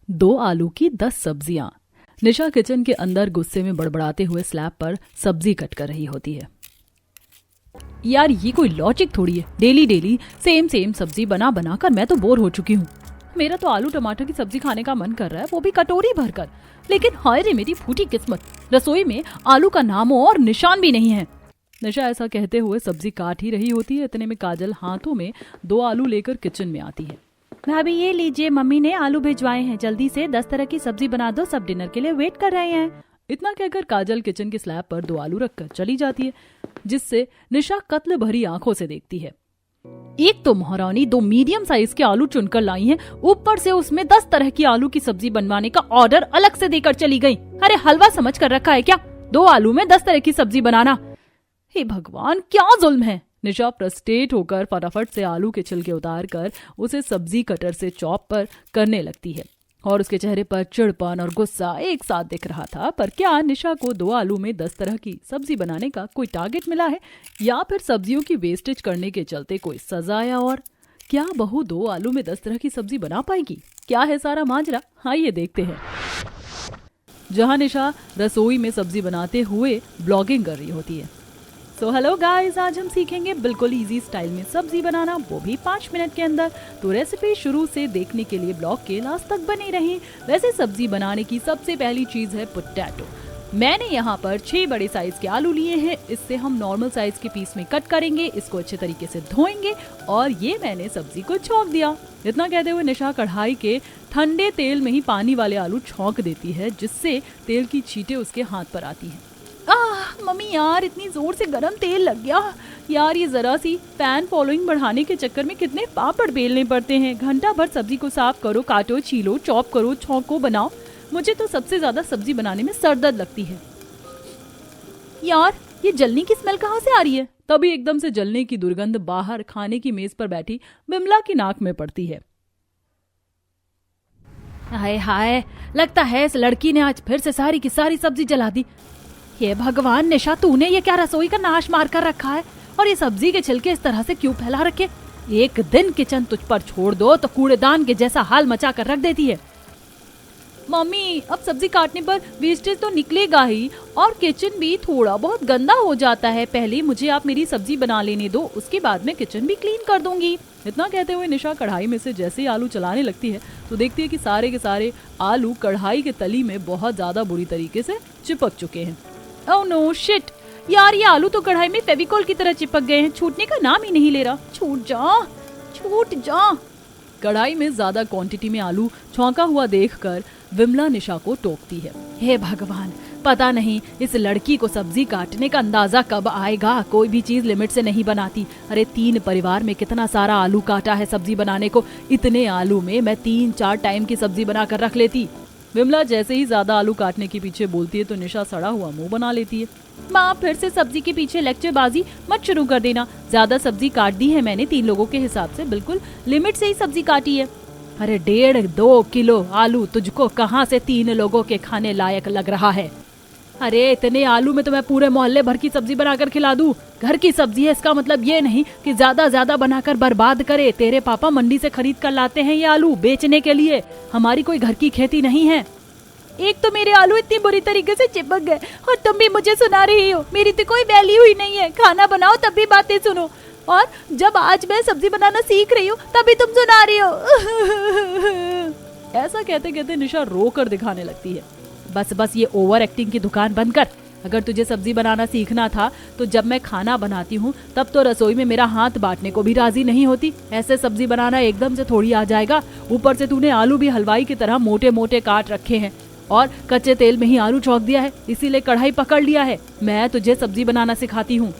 2 आलू की 10 सब्जियां। निशा किचन के अंदर गुस्से में बड़बड़ाते हुए स्लैब पर सब्जी कट कर रही होती है। यार ये कोई लॉजिक थोड़ी है, डेली डेली सेम सब्जी बना बना कर मैं तो बोर हो चुकी हूँ। मेरा तो आलू टमाटर की सब्जी खाने का मन कर रहा है, वो भी कटोरी भरकर। लेकिन हाय रे मेरी फूटी किस्मत, रसोई में आलू का नाम और निशान भी नहीं है। निशा ऐसा कहते हुए सब्जी काट ही रही होती है। इतने में काजल हाथों में 2 आलू लेकर किचन में आती है। भाभी ये लीजिए, मम्मी ने आलू भिजवाए हैं, जल्दी से 10 तरह की सब्जी बना दो, सब डिनर के लिए वेट कर रहे हैं। इतना कहकर काजल किचन के स्लैब पर 2 आलू रखकर चली जाती है, जिससे निशा कत्ल भरी आंखों से देखती है। एक तो महारानी 2 मीडियम साइज के आलू चुनकर लाई हैं, ऊपर से उसमें 10 तरह की आलू की सब्जी बनवाने का ऑर्डर अलग से देकर चली गई। अरे हलवा समझ कर रखा है क्या 2 आलू में 10 तरह की सब्जी बनाना? हे भगवान क्या जुल्म है। निशा फ्रस्ट्रेट होकर फटाफट से आलू के छिलके उतार कर उसे सब्जी कटर से चॉप पर करने लगती है और उसके चेहरे पर चिड़पन और गुस्सा एक साथ दिख रहा था। पर क्या निशा को 2 आलू में 10 तरह की सब्जी बनाने का कोई टारगेट मिला है, या फिर सब्जियों की वेस्टेज करने के चलते कोई सजा? या और क्या बहू 2 आलू में 10 तरह की सब्जी बना पाएगी? क्या है सारा माजरा, आइए देखते हैं। जहां निशा रसोई में सब्जी बनाते हुए ब्लॉगिंग कर रही होती है। सो हेलो गाइस, आज हम सीखेंगे बिल्कुल इजी स्टाइल में सब्जी बनाना, वो भी 5 मिनट के अंदर। तो रेसिपी शुरू से देखने के लिए ब्लॉग के लास्ट तक बने रहें। वैसे सब्जी बनाने की सबसे पहली चीज है पोटैटो। मैंने यहाँ पर 6 बड़े साइज के आलू लिए हैं। इससे हम नॉर्मल साइज के पीस में कट करेंगे, इसको अच्छे तरीके से धोएंगे और ये मैंने सब्जी को छौंक दिया। इतना कहते हुए निशा कढ़ाई के ठंडे तेल में ही पानी वाले आलू छौंक देती है, जिससे तेल की छींटे उसके हाथ पर आती है। मम्मी यार इतनी जोर से गरम तेल लग गया। यार ये जरा सी फैन फॉलोइंग बढ़ाने के चक्कर में कितने पापड़ बेलने पड़ते हैं। घंटा भर सब्जी को साफ करो, काटो, छीलो, चॉप करो, छौंको, बनाओ। मुझे तो सबसे ज्यादा सब्जी बनाने में सरदर्द लगती है। यार ये जलने की स्मेल कहाँ से आ रही है? तभी एकदम से जलने की दुर्गंध बाहर खाने की मेज पर बैठी बिमला की नाक में पड़ती है। हाय हाय, लगता है इस लड़की ने आज फिर से सारी की सारी सब्जी जला दी। ये भगवान निशा, तूने ये क्या रसोई का नाश मार कर रखा है? और ये सब्जी के छिलके इस तरह से क्यों फैला रखे? एक दिन किचन तुझ पर छोड़ दो तो कूड़ेदान के जैसा हाल मचा कर रख देती है। मम्मी अब सब्जी काटने पर वेस्टेज तो निकलेगा ही, और किचन भी थोड़ा बहुत गंदा हो जाता है। पहले मुझे आप मेरी सब्जी बना लेने दो, उसके बाद मैं किचन भी क्लीन कर दूंगी। इतना कहते हुए निशा कढ़ाई में से जैसे ही आलू चलाने लगती है तो देखती है कि सारे के सारे आलू कढ़ाई के तली में बहुत ज्यादा बुरी तरीके से चिपक चुके हैं। ओह नो शिट, यार ये आलू तो कढ़ाई में फेविकोल की तरह चिपक गए हैं, छूटने का नाम ही नहीं ले रहा। छूट जा, छूट जा। कढ़ाई में ज्यादा क्वांटिटी में आलू छौंका हुआ देखकर विमला निशा को टोकती है। हे भगवान, पता नहीं इस लड़की को सब्जी काटने का अंदाजा कब आएगा। कोई भी चीज लिमिट से नहीं बनाती। अरे 3 परिवार में कितना सारा आलू काटा है सब्जी बनाने को। इतने आलू में मैं 3-4 टाइम की सब्जी बनाकर रख लेती। विमला जैसे ही ज्यादा आलू काटने के पीछे बोलती है तो निशा सड़ा हुआ मुंह बना लेती है। माँ फिर से सब्जी के पीछे लेक्चरबाजी मत शुरू कर देना। ज्यादा सब्जी काट दी है मैंने, 3 लोगों के हिसाब से बिल्कुल लिमिट से ही सब्जी काटी है। अरे 1.5-2 किलो आलू तुझको कहाँ से 3 लोगों के खाने लायक लग रहा है? अरे इतने आलू में तो मैं पूरे मोहल्ले भर की सब्जी बनाकर खिला दूं। घर की सब्जी है, इसका मतलब ये नहीं कि ज्यादा बनाकर बर्बाद करे। तेरे पापा मंडी से खरीद कर लाते हैं ये आलू बेचने के लिए, हमारी कोई घर की खेती नहीं है। एक तो मेरे आलू इतनी बुरी तरीके से चिपक गए और तुम भी मुझे सुना रही हो। मेरी तो कोई वैल्यू ही नहीं है। खाना बनाओ तब भी बातें सुनो, और जब आज मैं सब्जी बनाना सीख रही हूँ तभी तुम सुना रही हो। ऐसा कहते कहते निशा रो कर दिखाने लगती है। बस ये ओवर एक्टिंग की दुकान बंद कर। अगर तुझे सब्जी बनाना सीखना था तो जब मैं खाना बनाती हूँ तब तो रसोई में मेरा हाथ बांटने को भी राजी नहीं होती। ऐसे सब्जी बनाना एकदम से थोड़ी आ जाएगा। ऊपर से तूने आलू भी हलवाई की तरह मोटे मोटे काट रखे हैं और कच्चे तेल में ही आलू छौंक दिया है, इसीलिए कढ़ाई पकड़ लिया है। मैं तुझे सब्जी बनाना सिखाती हूँ।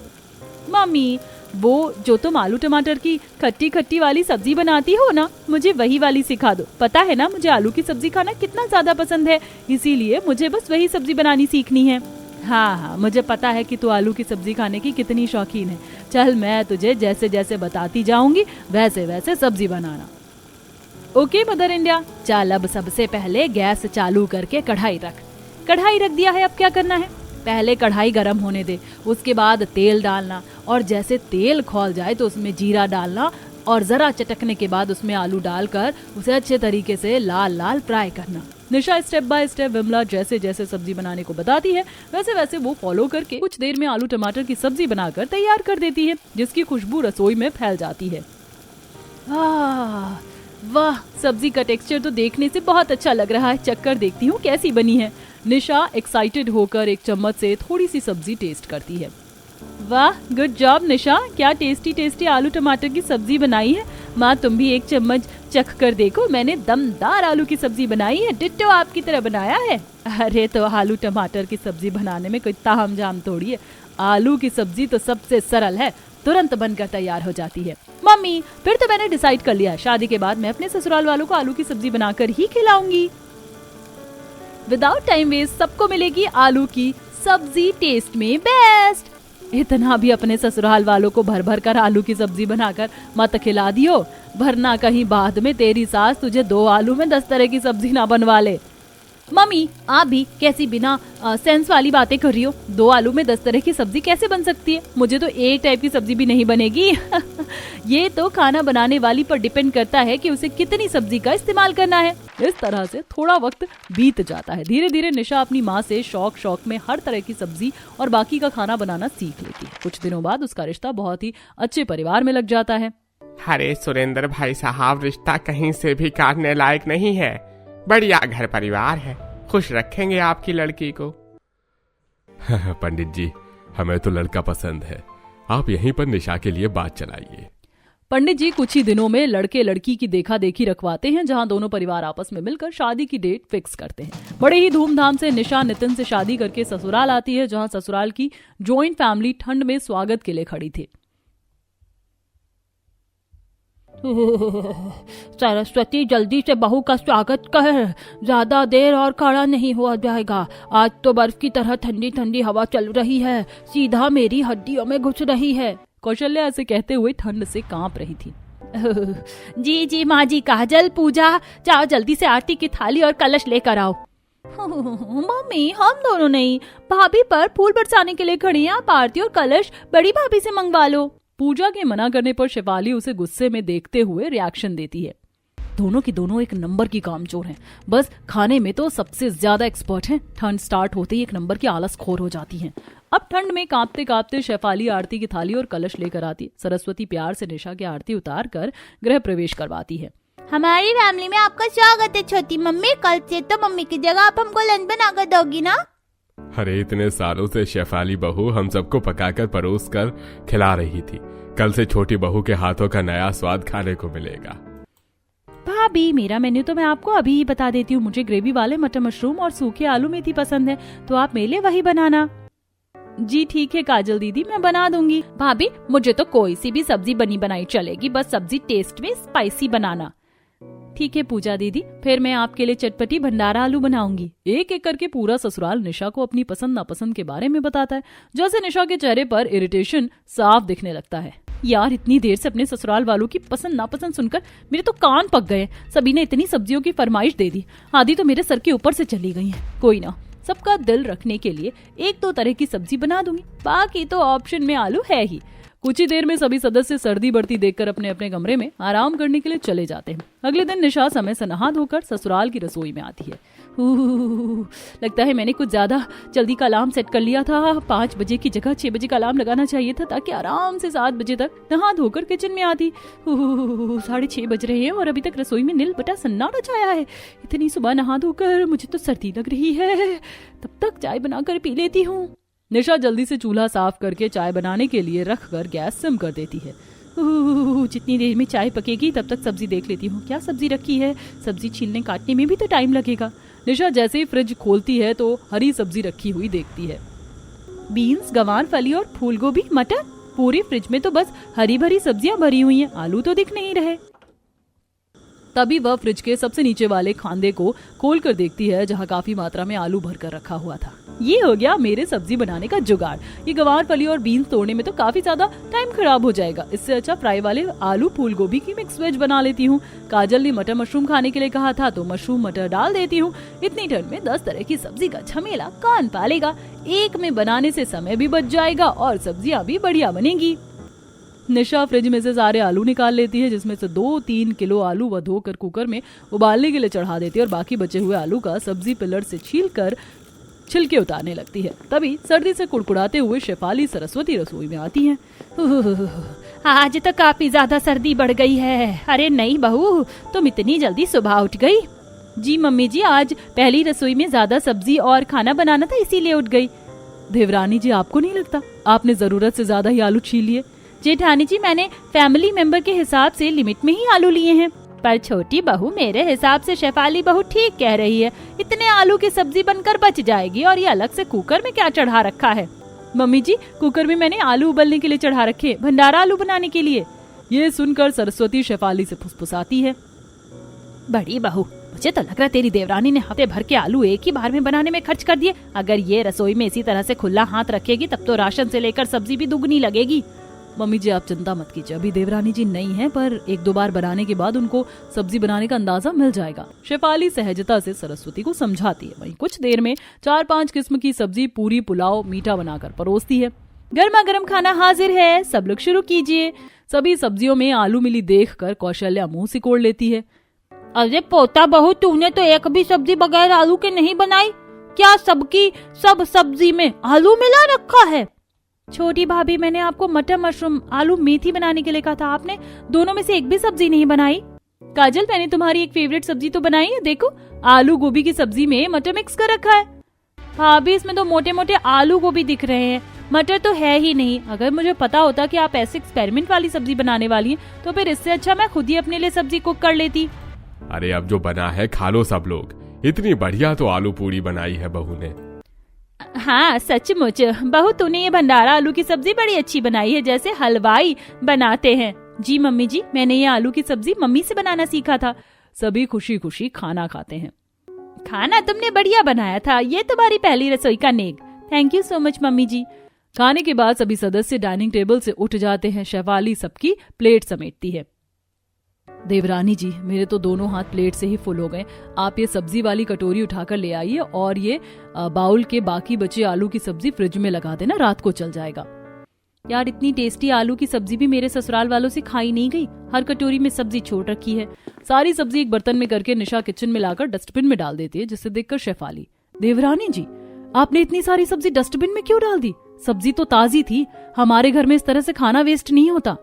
मम्मी वो जो तुम आलू टमाटर की खट्टी खट्टी वाली सब्जी बनाती हो ना, मुझे वही वाली सिखा दो। पता है ना मुझे आलू की सब्जी खाना कितना ज्यादा पसंद है, इसीलिए मुझे बस वही सब्जी बनानी सीखनी है। हाँ, मुझे पता है कि तू आलू की सब्जी खाने की कितनी शौकीन है। चल मैं तुझे जैसे जैसे बताती जाऊंगी वैसे वैसे सब्जी बनाना। Okay mother India. चल अब सबसे पहले गैस चालू करके कढ़ाई रख दिया है। अब क्या करना है? पहले कढ़ाई गरम होने दे, उसके बाद तेल डालना और जैसे तेल खौल जाए तो उसमें जीरा डालना, और जरा चटकने के बाद उसमें आलू डालकर उसे अच्छे तरीके से लाल लाल फ्राई करना। निशा स्टेप बाय स्टेप विमला जैसे जैसे सब्जी बनाने को बताती है वैसे वैसे वो फॉलो करके कुछ देर में आलू टमाटर की सब्जी बनाकर तैयार कर देती है, जिसकी खुशबू रसोई में फैल जाती है। वाह, सब्जी का टेक्सचर तो देखने से बहुत अच्छा लग रहा है, चक्कर देखती हूँ कैसी बनी है। निशा एक्साइटेड होकर एक चम्मच से थोड़ी सी सब्जी टेस्ट करती है। वाह, गुड जॉब निशा, क्या टेस्टी टेस्टी आलू टमाटर की सब्जी बनाई है। माँ तुम भी एक चम्मच चख कर देखो, मैंने दमदार आलू की सब्जी बनाई है, डिट्टो आपकी तरह बनाया है। अरे तो आलू टमाटर की सब्जी बनाने में कोई ताम झाम थोड़ी है, आलू की सब्जी तो सबसे सरल है, तुरंत बनकर तैयार हो जाती है। मम्मी फिर तो मैंने डिसाइड कर लिया, शादी के बाद मैं अपने ससुराल वालों को आलू की सब्जी बनाकर ही खिलाऊंगी। विदाउट टाइम वेस्ट सबको मिलेगी आलू की सब्जी, टेस्ट में बेस्ट। इतना भी अपने ससुराल वालों को भर भर कर आलू की सब्जी बनाकर मत खिला दियो, वरना कहीं बाद में तेरी सास तुझे 2 आलू में 10 तरह की सब्जी ना बनवा ले। मम्मी आप भी कैसी बिना सेंस वाली बातें कर रही हो, 2 आलू में 10 तरह की सब्जी कैसे बन सकती है, मुझे तो एक टाइप की सब्जी भी नहीं बनेगी। ये तो खाना बनाने वाली पर डिपेंड करता है कि उसे कितनी सब्जी का इस्तेमाल करना है। इस तरह से थोड़ा वक्त बीत जाता है। धीरे धीरे निशा अपनी माँ से शौक में हर तरह की सब्जी और बाकी का खाना बनाना सीख लेती है। कुछ दिनों बाद उसका रिश्ता बहुत ही अच्छे परिवार में लग जाता है। अरे सुरेंद्र भाई साहब, रिश्ता कहीं से भी काटने लायक नहीं है, बढ़िया घर परिवार है, खुश रखेंगे आपकी लड़की को। पंडित जी, हमें तो लड़का पसंद है, आप यहीं पर निशा के लिए बात चलाइए। पंडित जी कुछ ही दिनों में लड़के लड़की की देखा देखी रखवाते हैं, जहां दोनों परिवार आपस में मिलकर शादी की डेट फिक्स करते हैं। बड़े ही धूमधाम से निशा नितिन से शादी करके ससुराल आती है, जहां ससुराल की जॉइंट फैमिली ठंड में स्वागत के लिए खड़ी थी। सरस्वती जल्दी से बहू का स्वागत कर, ज्यादा देर और खड़ा नहीं हुआ जाएगा। आज तो बर्फ की तरह ठंडी ठंडी हवा चल रही है, सीधा मेरी हड्डियों में घुस रही है। कौशल्या ऐसे कहते हुए ठंड से कांप रही थी। जी माँ जी, काजल पूजा, जाओ जल्दी से आरती की थाली और कलश लेकर आओ। मम्मी हम दोनों नहीं, भाभी पर फूल बरसाने के लिए खड़ी हैं, आप आरती और कलश बड़ी भाभी से मंगवा लो। पूजा के मना करने पर शेफाली उसे गुस्से में देखते हुए रिएक्शन देती है। दोनों की दोनों एक नंबर की कामचोर हैं, बस खाने में तो सबसे ज्यादा एक्सपर्ट हैं। ठंड स्टार्ट होते ही एक नंबर की आलसखोर हो जाती हैं। अब ठंड में कांपते कांपते शेफाली आरती की थाली और कलश लेकर आती। सरस्वती प्यार से निशा की आरती उतार कर गृह प्रवेश करवाती है। हमारी फैमिली में आपका स्वागत है छोटी मम्मी, कल से तो मम्मी की जगह आप हमको लंच बनाकर दोगी ना। अरे इतने सालों से शेफाली बहू हम सबको पकाकर परोस कर खिला रही थी, कल से छोटी बहू के हाथों का नया स्वाद खाने को मिलेगा। भाभी मेरा मेन्यू तो मैं आपको अभी ही बता देती हूँ, मुझे ग्रेवी वाले मटर मशरूम और सूखे आलू मेथी पसंद है, तो आप मेरे लिए वही बनाना। जी ठीक है काजल दीदी, मैं बना दूंगी। भाभी मुझे तो कोई सी भी सब्जी बनी बनाई चलेगी, बस सब्जी टेस्ट में स्पाइसी बनाना। ठीक है पूजा दीदी, फिर मैं आपके लिए चटपटी भंडारा आलू बनाऊंगी। एक एक करके पूरा ससुराल निशा को अपनी पसंद नापसंद के बारे में बताता है, जैसे निशा के चेहरे पर इरिटेशन साफ दिखने लगता है। यार इतनी देर से अपने ससुराल वालों की पसंद नापसंद सुनकर मेरे तो कान पक गए। सभी ने इतनी सब्जियों की फरमाइश दे दी, आधी तो मेरे सर के ऊपर से चली गई है। कोई ना, सबका दिल रखने के लिए 1-2 तरह की सब्जी बना दूंगी, बाकी तो ऑप्शन में आलू है ही। कुछ ही देर में सभी सदस्य सर्दी बढ़ती देखकर अपने अपने कमरे में आराम करने के लिए चले जाते हैं। अगले दिन निशा समय से नहा धोकर ससुराल की रसोई में आती है। लगता है मैंने कुछ ज्यादा जल्दी का अलार्म सेट कर लिया था। 5 बजे की जगह 6 बजे का अलार्म लगाना चाहिए था, ताकि आराम से 7 बजे तक नहा धोकर किचन में आती। 6:30 बज रहे हैं और अभी तक रसोई में नील बटा सन्नाटा छाया है। इतनी सुबह नहा धोकर मुझे तो सर्दी लग रही है, तब तक चाय बनाकर पी लेती हूँ। निशा जल्दी से चूल्हा साफ करके चाय बनाने के लिए रखकर गैस सिम कर देती है। जितनी देर में चाय पकेगी तब तक सब्जी देख लेती हूँ, क्या सब्जी रखी है, सब्जी छीलने काटने में भी तो टाइम लगेगा। निशा जैसे ही फ्रिज खोलती है तो हरी सब्जी रखी हुई देखती है। बीन्स, गंवार फली और फूल गोभी, मटर, पूरी फ्रिज में तो बस हरी भरी सब्जियां भरी हुई हैं, आलू तो दिख नहीं रहे। तभी वह फ्रिज के सबसे नीचे वाले खांदे को खोल कर देखती है, जहाँ काफी मात्रा में आलू भरकर रखा हुआ था। ये हो गया मेरे सब्जी बनाने का जुगाड़। ये गंवार फली और बीन्स तोड़ने में तो काफी ज्यादा टाइम खराब हो जाएगा, इससे अच्छा फ्राई वाले आलू फूल गोभी की मिक्स वेज बना लेती हूँ। काजल ने मटर मशरूम खाने के लिए कहा था, तो मशरूम मटर डाल देती हूँ। इतनी ठंड में 10 तरह की सब्जी का झमेला कौन पालेगा। एक में बनाने से समय भी बच जाएगा और सब्जियां भी बढ़िया बनेगी। निशा फ्रिज में से सारे आलू निकाल लेती है, जिसमें से 2-3 किलो आलू वह धोकर कुकर में उबालने के लिए चढ़ा देती है और बाकी बचे हुए आलू का सब्जी पिलर से छीलकर छिलके उतारने लगती है। तभी सर्दी से कुड़कुड़ाते हुए शेफाली सरस्वती रसोई में आती हैं। आज तो काफी ज्यादा सर्दी बढ़ गई है। अरे नहीं बहू, तुम इतनी जल्दी सुबह उठ गई? जी मम्मी जी, आज पहली रसोई में ज्यादा सब्जी और खाना बनाना था, इसीलिए उठ गई। देवरानी जी, आपको नहीं लगता आपने जरूरत से ज्यादा ही आलू छील लिए? जेठानी जी, मैंने फैमिली मेंबर के हिसाब से लिमिट में ही आलू लिए हैं। पर छोटी बहू, मेरे हिसाब से शेफाली बहू ठीक कह रही है। इतने आलू की सब्जी बनकर बच जाएगी और ये अलग से कुकर में क्या चढ़ा रखा है? मम्मी जी, कुकर में मैंने आलू उबलने के लिए चढ़ा रखे, भंडारा आलू बनाने के लिए। ये सुनकर सरस्वती शेफाली से फुसफुसाती है। बड़ी बहू, मुझे तो लग रहा तेरी देवरानी ने हफ्ते भर के आलू एक ही बार में बनाने में खर्च कर दिए। अगर ये रसोई में इसी तरह से खुला हाथ रखेगी तब तो राशन से लेकर सब्जी भी दुगनी लगेगी। मम्मी जी, आप चिंता मत कीजिए, अभी देवरानी जी नई हैं, पर 1-2 बार बनाने के बाद उनको सब्जी बनाने का अंदाजा मिल जाएगा। शेफाली सहजता से सरस्वती को समझाती है। वहीं कुछ देर में 4-5 किस्म की सब्जी, पूरी, पुलाव, मीठा बनाकर परोसती है। गर्मा गर्म खाना हाजिर है, सब लोग शुरू कीजिए। सभी सब्जियों में आलू मिली देखकर कौशल्या मुंह सिकोड़ लेती है। अरे पोता बहू, तूने तो एक भी सब्जी बगैर आलू के नहीं बनाई। क्या सबकी सब सब्जी में आलू मिला रखा है? छोटी भाभी, मैंने आपको मटर मशरूम आलू मेथी बनाने के लिए कहा था, आपने दोनों में से एक भी सब्जी नहीं बनाई। काजल, मैंने तुम्हारी एक फेवरेट सब्जी तो बनाई है, देखो आलू गोभी की सब्जी में मटर मिक्स कर रखा है। भाभी, इसमें तो मोटे मोटे आलू गोभी दिख रहे हैं, मटर तो है ही नहीं। अगर मुझे पता होता कि आप ऐसे एक्सपेरिमेंट वाली सब्जी बनाने वाली हैं, तो फिर इससे अच्छा मैं खुद ही अपने लिए सब्जी कुक कर लेती। अरे अब जो बना है खा लो सब लोग। इतनी बढ़िया तो आलू पूरी बनाई है बहू ने। हाँ सचमुच बहू, तूने ये भंडारा आलू की सब्जी बड़ी अच्छी बनाई है, जैसे हलवाई बनाते हैं। जी मम्मी जी, मैंने ये आलू की सब्जी मम्मी से बनाना सीखा था। सभी खुशी खुशी खाना खाते हैं। खाना तुमने बढ़िया बनाया था, ये तुम्हारी पहली रसोई का नेक। Thank you so much mummy ji. खाने के बाद सभी सदस्य डाइनिंग टेबल से उठ जाते हैं। शेफाली सबकी प्लेट समेटती है। देवरानी जी, मेरे तो दोनों हाथ प्लेट से ही फुल हो गए। आप ये सब्जी वाली कटोरी उठाकर ले आइए और ये बाउल के बाकी बचे आलू की सब्जी फ्रिज में लगा देना, रात को चल जाएगा। यार, इतनी टेस्टी आलू की सब्जी भी मेरे ससुराल वालों से खाई नहीं गई। हर कटोरी में सब्जी छोड़ रखी है। सारी सब्जी एक बर्तन में करके निशा किचन में लाकर डस्टबिन में डाल देती है, जिसे देखकर शेफाली, देवरानी जी, आपने इतनी सारी सब्जी डस्टबिन में क्यों डाल दी? सब्जी तो ताजी थी, हमारे घर में इस तरह से खाना वेस्ट नहीं होता।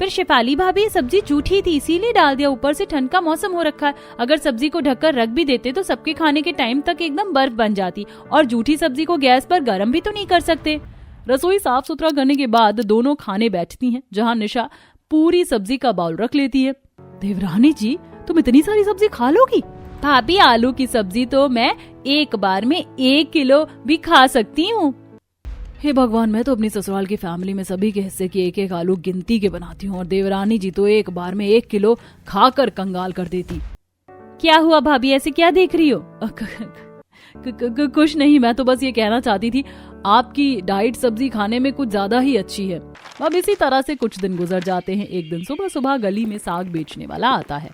पर शेफाली भाभी, सब्जी जूठी थी इसीलिए डाल दिया। ऊपर से ठंड का मौसम हो रखा है, अगर सब्जी को ढककर रख भी देते तो सबके खाने के टाइम तक एकदम बर्फ बन जाती, और जूठी सब्जी को गैस पर गर्म भी तो नहीं कर सकते। रसोई साफ सुथरा करने के बाद दोनों खाने बैठती हैं, जहां निशा पूरी सब्जी का बाउल रख लेती है। देवरानी जी, तुम इतनी सारी सब्जी खा लोगी? भाभी, आलू की सब्जी तो मैं एक बार में 1 किलो भी खा सकती हूँ। हे भगवान, मैं तो अपनी ससुराल की फैमिली में सभी के हिस्से की एक एक आलू गिनती के बनाती हूँ, और देवरानी जी तो एक बार में 1 किलो खाकर कंगाल कर देती। क्या हुआ भाभी, ऐसे क्या देख रही हो? कुछ नहीं, मैं तो बस ये कहना चाहती थी, आपकी डाइट सब्जी खाने में कुछ ज्यादा ही अच्छी है। अब इसी तरह से कुछ दिन गुजर जाते हैं। एक दिन सुबह सुबह गली में साग बेचने वाला आता है।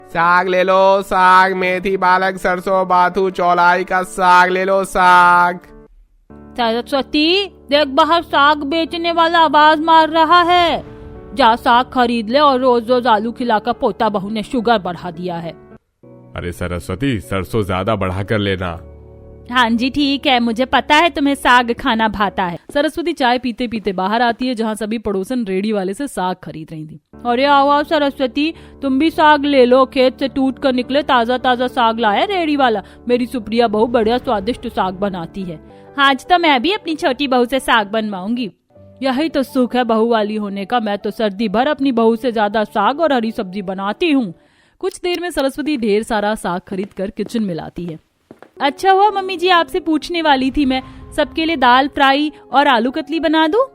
साग ले लो, साग, मेथी, पालक, सरसों, बाथू, चौलाई का साग ले लो, साग। सरस्वती, देख बाहर साग बेचने वाला आवाज मार रहा है। जा साग खरीद ले, और रोज रोज आलू खिलाकर पोता बहू ने शुगर बढ़ा दिया है। अरे सरस्वती, सरसों ज्यादा बढ़ा कर लेना। हाँ जी ठीक है, मुझे पता है तुम्हें साग खाना भाता है। सरस्वती चाय पीते पीते बाहर आती है, जहाँ सभी पड़ोसन रेडी वाले से साग खरीद रही थी। अरे आओ सरस्वती, तुम भी साग ले लो, खेत से टूट कर निकले ताजा ताजा साग लाया रेडी वाला। मेरी सुप्रिया बहू बढ़िया स्वादिष्ट साग बनाती है। आज तो मैं भी अपनी छोटी बहू से साग बनवाऊंगी। यही तो सुख है बहू वाली होने का। मैं तो सर्दी भर अपनी बहू से ज्यादा साग और हरी सब्जी बनाती हूँ। कुछ देर में सरस्वती ढेर सारा साग खरीद कर किचन में लाती है। अच्छा हुआ मम्मी जी, आपसे पूछने वाली थी मैं, सबके लिए दाल फ्राई और आलू कतली बना दूं?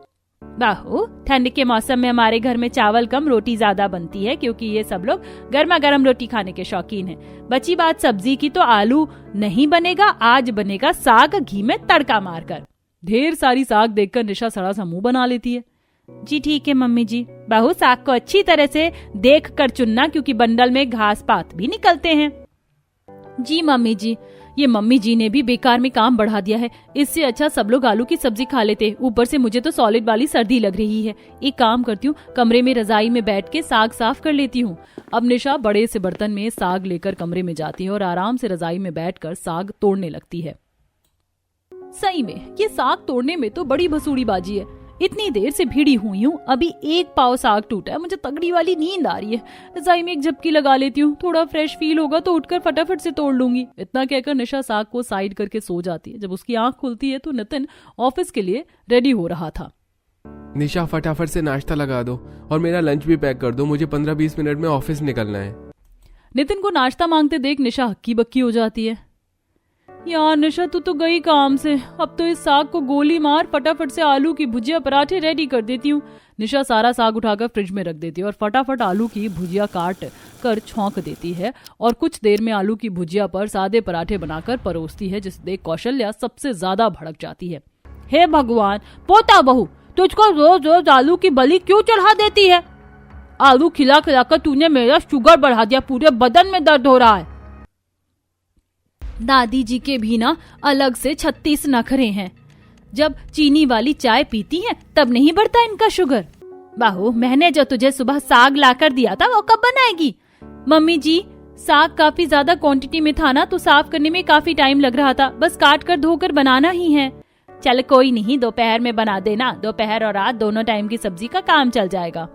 बहू, ठंड के मौसम में हमारे घर में चावल कम रोटी ज्यादा बनती है, क्योंकि ये सब लोग गर्मा गर्म रोटी खाने के शौकीन हैं। बची बात सब्जी की, तो आलू नहीं बनेगा, आज बनेगा साग घी में तड़का मारकर। ढेर सारी साग देखकर निशा सड़ा सा मुंह बना लेती है। जी ठीक है मम्मी जी। बहू, साग को अच्छी तरह से देख कर चुनना, क्योंकि बंडल में घास पात भी निकलते हैं। जी मम्मी जी। ये मम्मी जी ने भी बेकार में काम बढ़ा दिया है। इससे अच्छा सब लोग आलू की सब्जी खा लेते। ऊपर से मुझे तो सॉलिड वाली सर्दी लग रही है। एक काम करती हूँ, कमरे में रजाई में बैठ के साग साफ कर लेती हूँ। अब निशा बड़े से बर्तन में साग लेकर कमरे में जाती है और आराम से रजाई में बैठकर साग तोड़ने लगती है। सही में ये साग तोड़ने में तो बड़ी भसूड़ी बाजी है। इतनी देर से भिड़ी हुई हूँ, अभी एक पाव साग टूटा है। मुझे तगड़ी वाली नींद आ रही है। रजाई में एक झपकी लगा लेती हूँ, थोड़ा फ्रेश फील होगा तो उठकर फटाफट से तोड़ लूंगी। इतना कहकर निशा साग को साइड करके सो जाती है। जब उसकी आंख खुलती है तो नितिन ऑफिस के लिए रेडी हो रहा था। निशा फटाफट से नाश्ता लगा दो और मेरा लंच भी पैक कर दो, मुझे 15-20 मिनट में ऑफिस निकलना है। नितिन को नाश्ता मांगते देख निशा हक्की बक्की हो जाती है। यार निशा, तू तो गई काम से। अब तो इस साग को गोली मार, फटाफट से आलू की भुजिया पराठे रेडी कर देती हूँ। निशा सारा साग उठाकर फ्रिज में रख देती है और फटाफट आलू की भुजिया काट कर छौंक देती है और कुछ देर में आलू की भुजिया पर सादे पराठे बनाकर परोसती है, जिसे देख कौशल्या सबसे ज्यादा भड़क जाती है। हे भगवान, पोता बहू, तुझको रोज रोज आलू की बलि क्यों चढ़ा देती है? आलू खिला खिला कर तूने मेरा शुगर बढ़ा दिया, पूरे बदन में दर्द हो रहा है। दादी जी के भी ना अलग से 36 नखरे हैं। जब चीनी वाली चाय पीती हैं तब नहीं बढ़ता इनका शुगर। बहू, मैंने जो तुझे सुबह साग लाकर दिया था वो कब बनाएगी? मम्मी जी, साग काफी ज्यादा क्वांटिटी में था ना, तो साफ करने में काफी टाइम लग रहा था। बस काट कर धोकर बनाना ही है। चल कोई नहीं, दोपहर में बना देना। दोपहर और रात दोनों टाइम की सब्जी का काम चल जाएगा।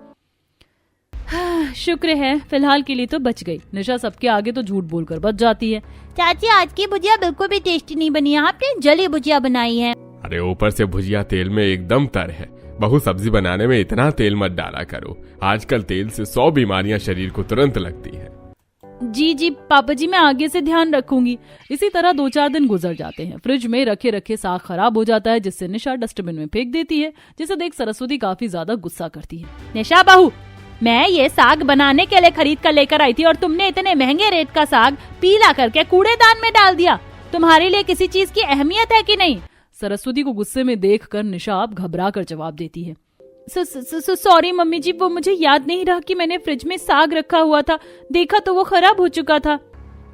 शुक्र है फिलहाल के लिए तो बच गई। निशा सबके आगे तो झूठ बोलकर बच जाती है। चाची, आज की भुजिया बिल्कुल भी टेस्टी नहीं बनी है, आपने जली भुजिया बनाई है। अरे ऊपर से भुजिया तेल में एकदम तर है। बहू, सब्जी बनाने में इतना तेल मत डाला करो। आजकल तेल से 100 बीमारियां शरीर को तुरंत लगती है। जी जी पापा जी, मैं आगे से ध्यान रखूंगी। इसी तरह 2-4 दिन गुजर जाते हैं। फ्रिज में रखे रखे साग खराब हो जाता है, जिससे निशा डस्टबिन में फेंक देती है, जिसे देख सरस्वती काफी ज्यादा गुस्सा करती है। निशा बहू, मैं ये साग बनाने के लिए खरीद कर लेकर आई थी और तुमने इतने महंगे रेट का साग पीला करके कूड़ेदान में डाल दिया। तुम्हारे लिए किसी चीज की अहमियत है कि नहीं? सरस्वती को गुस्से में देखकर निशा अब घबरा कर जवाब देती है। सॉरी मम्मी जी, वो मुझे याद नहीं रहा कि मैंने फ्रिज में साग रखा हुआ था। देखा तो वो खराब हो चुका था।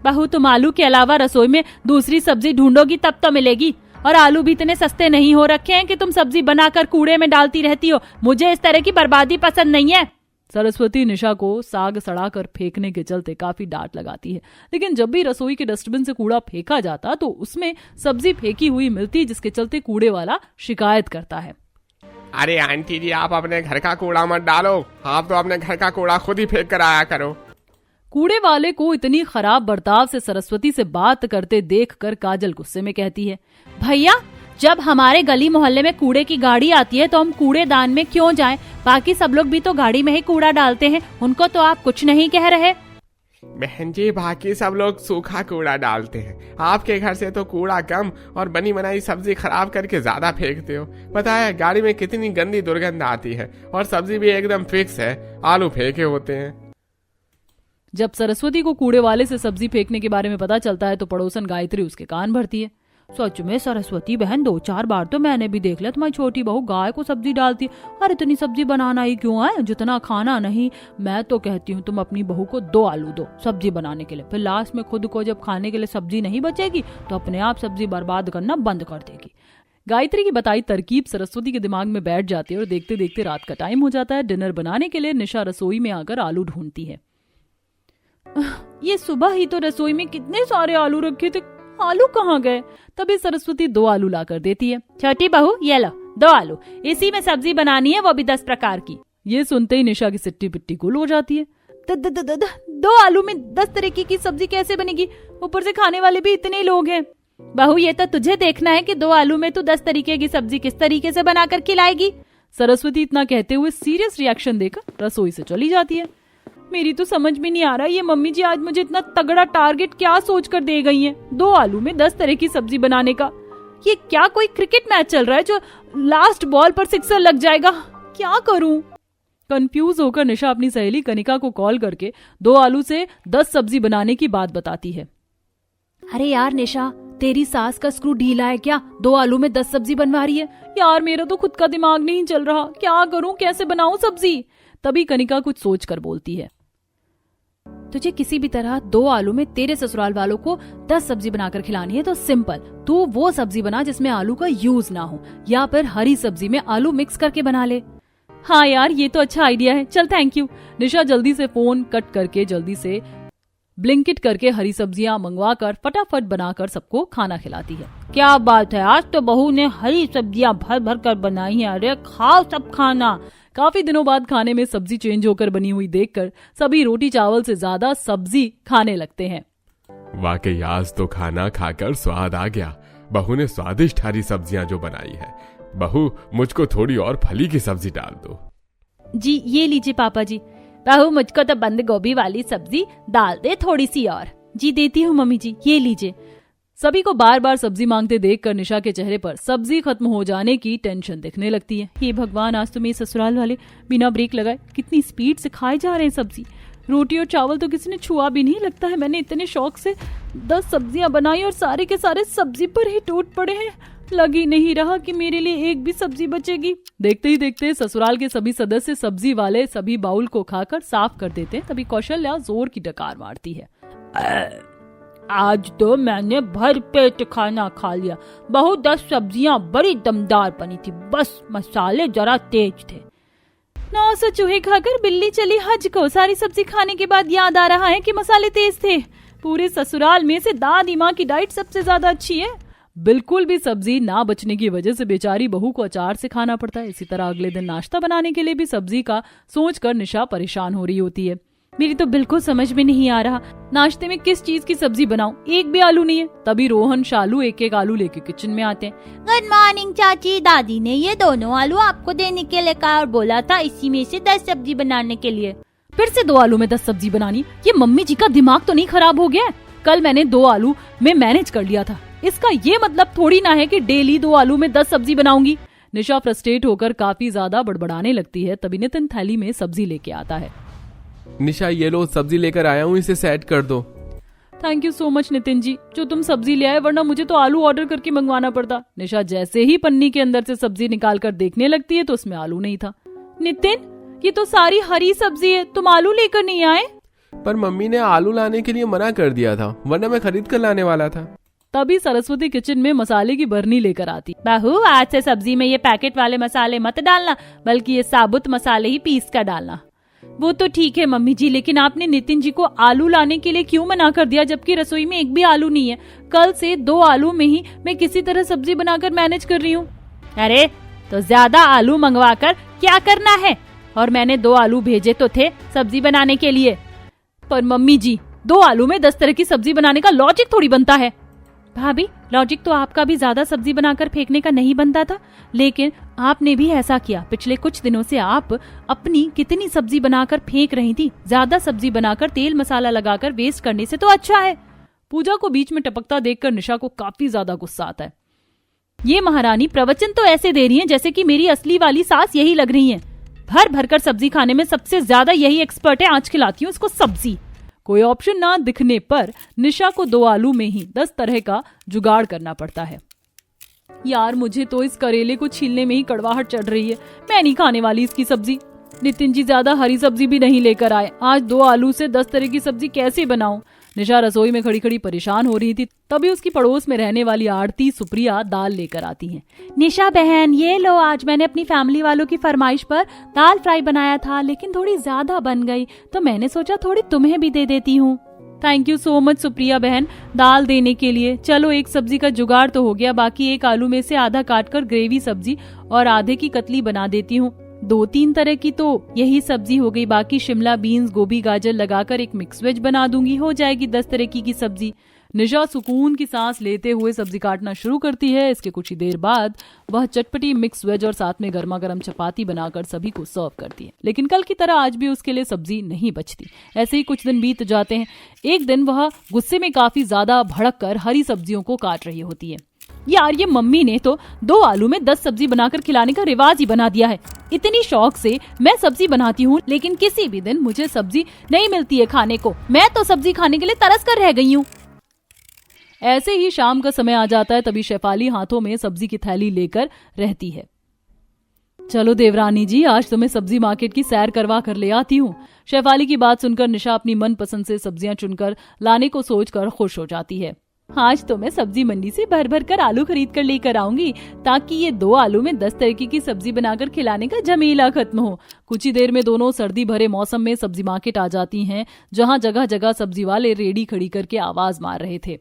बहू, तुम आलू के अलावा रसोई में दूसरी सब्जी ढूंढोगी तब तो मिलेगी। और आलू भी इतने सस्ते नहीं हो रखे हैं कि तुम सब्जी बनाकर कूड़े में डालती रहती हो। मुझे इस तरह की बर्बादी पसंद नहीं है। सरस्वती निशा को साग सड़ाकर फेंकने के चलते काफी डांट लगाती है, लेकिन जब भी रसोई के डस्टबिन से कूड़ा फेंका जाता तो उसमें सब्जी फेंकी हुई मिलती, जिसके चलते कूड़े वाला शिकायत करता है। अरे आंटी जी, आप अपने घर का कूड़ा मत डालो। आप तो अपने घर का कूड़ा खुद ही फेंक कर आया करो। कूड़े वाले को इतनी खराब बर्ताव से सरस्वती से बात करते देखकर काजल गुस्से में कहती है, भैया, जब हमारे गली मोहल्ले में कूड़े की गाड़ी आती है तो हम कूड़ेदान में क्यों जाएं? बाकी सब लोग भी तो गाड़ी में ही कूड़ा डालते हैं, उनको तो आप कुछ नहीं कह रहे। बहन जी, बाकी सब लोग सूखा कूड़ा डालते हैं। आपके घर से तो कूड़ा कम और बनी बनाई सब्जी खराब करके ज्यादा फेंकते हो। पता है गाड़ी में कितनी गंदी दुर्गंध आती है और सब्जी भी एकदम फिक्स है, आलू फेंके होते हैं। जब सरस्वती को कूड़े वाले से सब्जी फेंकने के बारे में पता चलता है तो पड़ोसन गायत्री उसके कान भरती है। सच में सरस्वती बहन, 2-4 बार तो मैंने भी देख लिया तुम्हारी छोटी बहू गाय को सब्जी डालती। और इतनी सब्जी बनाना ही क्यों है, जितना खाना नहीं। मैं तो कहती हूँ तुम अपनी बहू को 2 आलू दो सब्जी बनाने के लिए, फिर लास्ट में खुद को जब खाने के लिए सब्जी नहीं बचेगी तो अपने आप सब्जी बर्बाद करना बंद कर देगी। गायत्री की बताई तरकीब सरस्वती के दिमाग में बैठ जाती है और देखते देखते रात का टाइम हो जाता है। डिनर बनाने के लिए निशा रसोई में आकर आलू ढूंढती है। ये सुबह ही तो रसोई में कितने सारे आलू रखे थे, आलू कहाँ गए? तभी सरस्वती 2 आलू ला कर देती है। छोटी बहू, ये लो 2 आलू, इसी में सब्जी बनानी है, वो भी 10 प्रकार की। ये सुनते ही निशा की सिट्टी पिट्टी गुल हो जाती है। 2 आलू में 10 तरीके की सब्जी कैसे बनेगी? ऊपर से खाने वाले भी इतने लोग हैं। बहू, ये तो तुझे देखना है कि 2 आलू में तू 10 तरीके की सब्जी किस तरीके से बनाकर खिलाएगी। सरस्वती इतना कहते हुए सीरियस रिएक्शन देकर रसोई से चली जाती है। मेरी तो समझ में नहीं आ रहा ये मम्मी जी आज मुझे इतना तगड़ा टारगेट क्या सोच कर दे गई हैं? 2 आलू में 10 तरह की सब्जी बनाने का। ये क्या कोई क्रिकेट मैच चल रहा है जो लास्ट बॉल पर सिक्सर लग जाएगा? क्या करूं? कंफ्यूज होकर निशा अपनी सहेली कनिका को कॉल करके 2 आलू से 10 सब्जी बनाने की बात बताती है। अरे यार निशा, तेरी सास का स्क्रू ढीला है क्या? 2 आलू में 10 सब्जी बनवा रही है। यार मेरा तो खुद का दिमाग नहीं चल रहा, क्या करूं, कैसे बनाऊं सब्जी? तभी कनिका कुछ सोच कर बोलती है। तुझे किसी भी तरह 2 आलू में तेरे ससुराल वालों को 10 सब्जी बनाकर खिलानी है तो सिंपल, तू वो सब्जी बना जिसमें आलू का यूज ना हो, या फिर हरी सब्जी में आलू मिक्स करके बना ले। हाँ यार, ये तो अच्छा आइडिया है, चल थैंक यू। निशा जल्दी से फोन कट करके जल्दी से ब्लिंकिट करके हरी सब्जियां मंगवा कर फटाफट बनाकर सबको खाना खिलाती है। क्या बात है, आज तो बहू ने हरी सब्जियां भर भर कर बनाई हैं। अरे खाओ सब खाना। काफी दिनों बाद खाने में सब्जी चेंज होकर बनी हुई देखकर सभी रोटी चावल से ज्यादा सब्जी खाने लगते हैं। वाकई आज तो खाना खाकर स्वाद आ गया। बहू ने स्वादिष्ट हरी सब्जियां जो बनाई है। बहू, मुझको थोड़ी और फली की सब्जी डाल दो। जी ये लीजिए पापा जी। बहू, मुझको तो बंद गोभी वाली सब्जी डाल दे थोड़ी सी और। जी देती हूँ मम्मी जी, ये लीजिए। सभी को बार बार सब्जी मांगते देखकर निशा के चेहरे पर सब्जी खत्म हो जाने की टेंशन दिखने लगती है। हे भगवान, आज तो मेरे ससुराल वाले बिना ब्रेक लगाए कितनी स्पीड से खाए जा रहे हैं सब्जी। रोटी और चावल तो किसी ने छुआ भी नहीं। लगता है मैंने इतने शौक से 10 सब्जियां बनाई और सारे के सारे सब्जी पर ही टूट पड़े हैं। लग ही नहीं रहा कि मेरे लिए एक भी सब्जी बचेगी। देखते ही देखते ससुराल के सभी सदस्य सब्जी वाले सभी बाउल को खाकर साफ कर देते हैं। तभी कौशल्या जोर की डकार मारती है। आज तो मैंने भर पेट खाना खा लिया। बहू 10 सब्जियां बड़ी दमदार बनी थी, बस मसाले जरा तेज थे। 900 चूहे खाकर बिल्ली चली हज को। सारी सब्जी खाने के बाद याद आ रहा है कि मसाले तेज थे। पूरे ससुराल में से दादी माँ की डाइट सबसे ज्यादा अच्छी है। बिल्कुल भी सब्जी ना बचने की वजह से बेचारी बहू को अचार से खाना पड़ता है। इसी तरह अगले दिन नाश्ता बनाने के लिए भी सब्जी का सोचकर निशा परेशान हो रही होती है। मेरी तो बिल्कुल समझ में नहीं आ रहा, नाश्ते में किस चीज की सब्जी बनाऊं, एक भी आलू नहीं है। तभी रोहन शालू एक एक आलू लेके किचन में आते हैं। गुड मॉर्निंग चाची। दादी ने ये दोनों आलू आपको देने के लिए कहा और बोला था इसी में से 10 सब्जी बनाने के लिए। फिर से 2 आलू में 10 सब्जी बनानी? ये मम्मी जी का दिमाग तो नहीं खराब हो गया? कल मैंने 2 आलू में मैनेज कर लिया था। इसका ये मतलब थोड़ी ना है कि डेली 2 आलू में 10 सब्जी बनाऊंगी। निशा फ्रस्ट्रेट होकर काफी ज्यादा बड़बड़ाने लगती है। तभी नितिन थैली में सब्जी लेके आता है। निशा, ये लो सब्जी लेकर आया हूँ, इसे सेट कर दो। Thank you so much Nitin ji, जो तुम सब्जी ले आए, वरना मुझे तो आलू ऑर्डर करके मंगवाना पड़ता। निशा जैसे ही पन्नी के अंदर से सब्जी निकालकर देखने लगती है तो उसमें आलू नहीं था। नितिन, ये तो सारी हरी सब्जी है, तुम आलू लेकर नहीं आए? पर मम्मी ने आलू लाने के लिए मना कर दिया था, वरना मैं खरीद कर लाने वाला था। तभी सरस्वती किचन में मसाले की बरनी लेकर आती। बहू, आज से सब्जी में ये पैकेट वाले मसाले मत डालना, बल्कि ये साबुत मसाले ही पीस कर डालना। वो तो ठीक है मम्मी जी, लेकिन आपने नितिन जी को आलू लाने के लिए क्यों मना कर दिया, जबकि रसोई में एक भी आलू नहीं है? कल से 2 आलू में ही मैं किसी तरह सब्जी बनाकर मैनेज कर रही हूँ। अरे तो ज्यादा आलू मंगवा कर क्या करना है? और मैंने 2 आलू भेजे तो थे सब्जी बनाने के लिए। पर मम्मी जी, 2 आलू में 10 तरह की सब्जी बनाने का लॉजिक थोड़ी बनता है। भाभी, लॉजिक तो आपका भी ज्यादा सब्जी बनाकर फेंकने का नहीं बनता था, लेकिन आपने भी ऐसा किया। पिछले कुछ दिनों से आप अपनी कितनी सब्जी बनाकर फेंक रही थी। ज्यादा सब्जी बनाकर तेल मसाला लगाकर वेस्ट करने से तो अच्छा है। पूजा को बीच में टपकता देखकर निशा को काफी ज्यादा गुस्सा आता है। ये महारानी प्रवचन तो ऐसे दे रही हैं जैसे कि मेरी असली वाली सास यही लग रही हैं। भर भर कर सब्जी खाने में सबसे ज्यादा यही एक्सपर्ट है। आज खिलाती हूँ इसको सब्जी। कोई ऑप्शन ना दिखने पर निशा को 2 आलू में ही 10 तरह का जुगाड़ करना पड़ता है। यार, मुझे तो इस करेले को छीलने में ही कड़वाहट चढ़ रही है। मैं नहीं खाने वाली इसकी सब्जी। नितिन जी ज्यादा हरी सब्जी भी नहीं लेकर आए। आज 2 आलू से 10 तरह की सब्जी कैसे बनाऊं? निशा रसोई में खड़ी खड़ी परेशान हो रही थी। तभी उसकी पड़ोस में रहने वाली आरती सुप्रिया दाल लेकर आती हैं। निशा बहन, ये लो, आज मैंने अपनी फैमिली वालों की फरमाइश पर दाल फ्राई बनाया था, लेकिन थोड़ी ज्यादा बन गई, तो मैंने सोचा थोड़ी तुम्हें भी दे देती हूँ। Thank you so much Supriya बहन दाल देने के लिए। चलो, एक सब्जी का जुगाड़ तो हो गया। बाकी 1 आलू में से आधा काटकर ग्रेवी सब्जी और आधे की कतली बना देती हूँ। 2-3 तरह की तो यही सब्जी हो गई। बाकी शिमला बीन्स, गोभी, गाजर लगाकर एक मिक्स वेज बना दूंगी। हो जाएगी 10 तरह की सब्जी। निशा सुकून की सांस लेते हुए सब्जी काटना शुरू करती है। इसके कुछ ही देर बाद वह चटपटी मिक्स वेज और साथ में गर्मा गर्म चपाती बनाकर सभी को सर्व करती है। लेकिन कल की तरह आज भी उसके लिए सब्जी नहीं बचती। ऐसे ही कुछ दिन बीत जाते हैं। एक दिन वह गुस्से में काफी ज्यादा भड़क कर हरी सब्जियों को काट रही होती है। यार, ये मम्मी ने तो 2 आलू में 10 सब्जी बनाकर खिलाने का रिवाज ही बना दिया है। इतनी शौक से मैं सब्जी बनाती हूँ, लेकिन किसी भी दिन मुझे सब्जी नहीं मिलती है खाने को। मैं तो सब्जी खाने के लिए तरस कर रह गई हूँ। ऐसे ही शाम का समय आ जाता है। तभी शेफाली हाथों में सब्जी की थैली लेकर रहती है। चलो देवरानी जी, आज तुम्हें सब्जी मार्केट की सैर करवा कर ले आती हूँ। शेफाली की बात सुनकर निशा अपनी मनपसंद से सब्जियां चुनकर लाने को सोचकर खुश हो जाती है। आज तो मैं सब्जी मंडी से भर भर कर आलू खरीद कर लेकर आऊंगी, ताकि ये 2 आलू में 10 तरीके की सब्जी बनाकर खिलाने का झमेला खत्म हो। कुछ ही देर में दोनों सर्दी भरे मौसम में सब्जी मार्केट आ जाती हैं, जहां जगह जगह सब्जी वाले रेडी खड़ी करके आवाज मार रहे थे।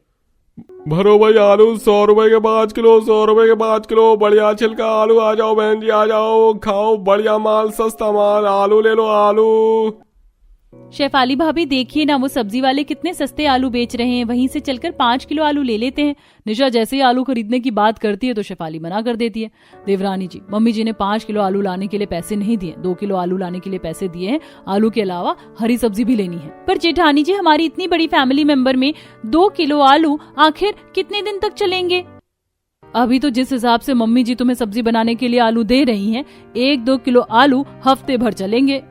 भरो भाई आलू 100 रुपए के 5 किलो, 100 रुपए के 5 किलो, बढ़िया छिलका आलू, आ जाओ बहन जी, आ जाओ, खाओ बढ़िया माल, सस्ता माल, आलू ले लो आलू। शेफाली भाभी देखिए ना, वो सब्जी वाले कितने सस्ते आलू बेच रहे हैं, वहीं से चलकर 5 किलो आलू ले लेते हैं। निशा जैसे ही आलू खरीदने की बात करती है तो शेफाली मना कर देती है। देवरानी जी, मम्मी जी ने 5 किलो आलू लाने के लिए पैसे नहीं दिए, 2 किलो आलू लाने के लिए पैसे दिए हैं। आलू के अलावा हरी सब्जी भी लेनी है। पर जेठानी जी, हमारी इतनी बड़ी फैमिली मेंबर में 2 किलो आलू आखिर कितने दिन तक चलेंगे? अभी तो जिस हिसाब से मम्मी जी तुम्हें सब्जी बनाने के लिए आलू दे रही हैं, 1-2 किलो आलू हफ्ते भर चलेंगे।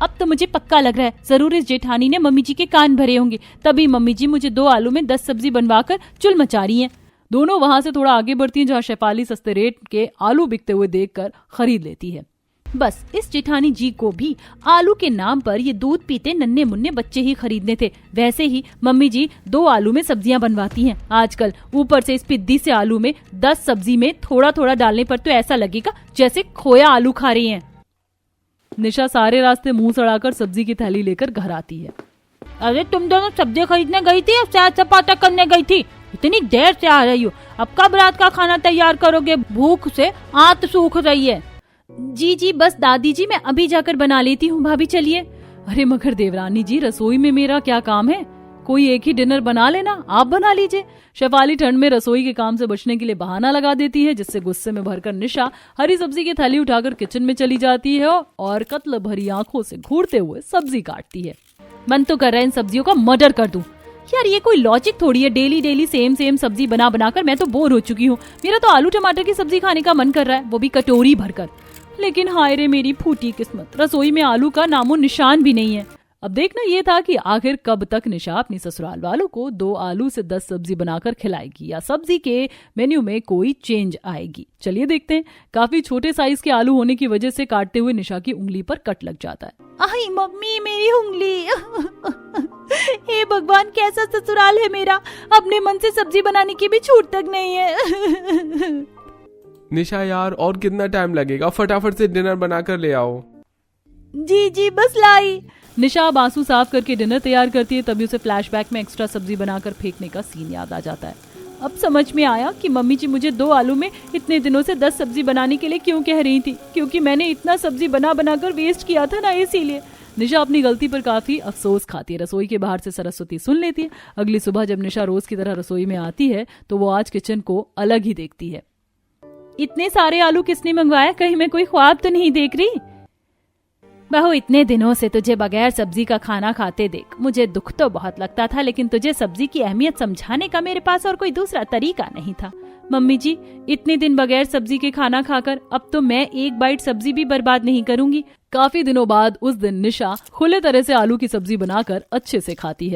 अब तो मुझे पक्का लग रहा है जरूर इस जेठानी ने मम्मी जी के कान भरे होंगे, तभी मम्मी जी मुझे 2 आलू में 10 सब्जी बनवाकर चुल मचा रही हैं। दोनों वहां से थोड़ा आगे बढ़ती हैं, जहां शेफाली सस्ते रेट के आलू बिकते हुए देखकर खरीद लेती है। बस इस जेठानी जी को भी आलू के नाम पर ये दूध पीते नन्हे मुन्ने बच्चे ही खरीदने थे। वैसे ही मम्मी जी 2 आलू में सब्जियां बनवाती हैं आजकल। ऊपर से इस पिद्दी से आलू में 10 सब्जी में थोड़ा थोड़ा डालने पर तो ऐसा लगेगा जैसे खोया आलू खा रही हैं। निशा सारे रास्ते मुंह सड़ाकर सब्जी की थैली लेकर घर आती है। अरे तुम दोनों सब्जी खरीदने गई थी या सैर सपाटा करने गई थी? इतनी देर से आ रही हो, अब कब रात का खाना तैयार करोगे? भूख से आंत सूख रही है। जी बस दादी जी, मैं अभी जाकर बना लेती हूँ, भाभी चलिए। अरे मगर देवरानी जी, रसोई में मेरा क्या काम है? कोई एक ही डिनर बना लेना, आप बना लीजिए। शेफाली ठंड में रसोई के काम से बचने के लिए बहाना लगा देती है, जिससे गुस्से में भरकर निशा हरी सब्जी की थैली उठाकर किचन में चली जाती है और कत्ल भरी आंखों से घूरते हुए सब्जी काटती है। मन तो कर रहा है इन सब्जियों का मर्डर कर दूं। यार ये कोई लॉजिक थोड़ी है, डेली डेली सेम सब्जी बना बनाकर मैं तो बोर हो चुकी हूँ। मेरा तो आलू टमाटर की सब्जी खाने का मन कर रहा है, वो भी कटोरी भरकर। लेकिन हाय रे मेरी फूटी किस्मत, रसोई में आलू का नामो निशान भी नहीं है। अब देखना ये था कि आखिर कब तक निशा अपनी ससुराल वालों को 2 आलू से 10 सब्जी बनाकर खिलाएगी, या सब्जी के मेन्यू में कोई चेंज आएगी। चलिए देखते हैं। काफी छोटे साइज के आलू होने की वजह से काटते हुए निशा की उंगली पर कट लग जाता है। आई मम्मी, मेरी उंगली। हे भगवान, कैसा ससुराल है मेरा, अपने मन से सब्जी बनाने की भी छूट तक नहीं है। निशा यार, और कितना टाइम लगेगा? फटाफट से डिनर बनाकर ले आओ। जी बस लाई। निशा आंसू साफ करके डिनर तैयार करती है, तभी उसे फ्लैशबैक में एक्स्ट्रा सब्जी बनाकर फेंकने का सीन याद आ जाता है। अब समझ में आया कि मम्मी जी मुझे 2 आलू में इतने दिनों से 10 सब्जी बनाने के लिए क्यों कह रही थी, क्योंकि मैंने इतना सब्जी बनाकर वेस्ट किया था ना, इसीलिए। निशा अपनी गलती पर काफी अफसोस खाती है। रसोई के बाहर से सरस्वती सुन लेती है। अगली सुबह जब निशा रोज की तरह रसोई में आती है तो वो आज किचन को अलग ही देखती है। इतने सारे आलू किसने मंगवाया? कहीं मैं कोई ख्वाब तो नहीं देख रही? बहू, इतने दिनों से तुझे बगैर सब्जी का खाना खाते देख मुझे दुख तो बहुत लगता था, लेकिन तुझे सब्जी की अहमियत समझाने का मेरे पास और कोई दूसरा तरीका नहीं था। मम्मी जी, इतने दिन बगैर सब्जी के खाना खाकर अब तो मैं एक बाइट सब्जी भी बर्बाद नहीं करूंगी। काफी दिनों बाद उस दिन निशा खुले तरह से आलू की सब्जी बनाकर अच्छे से खाती है।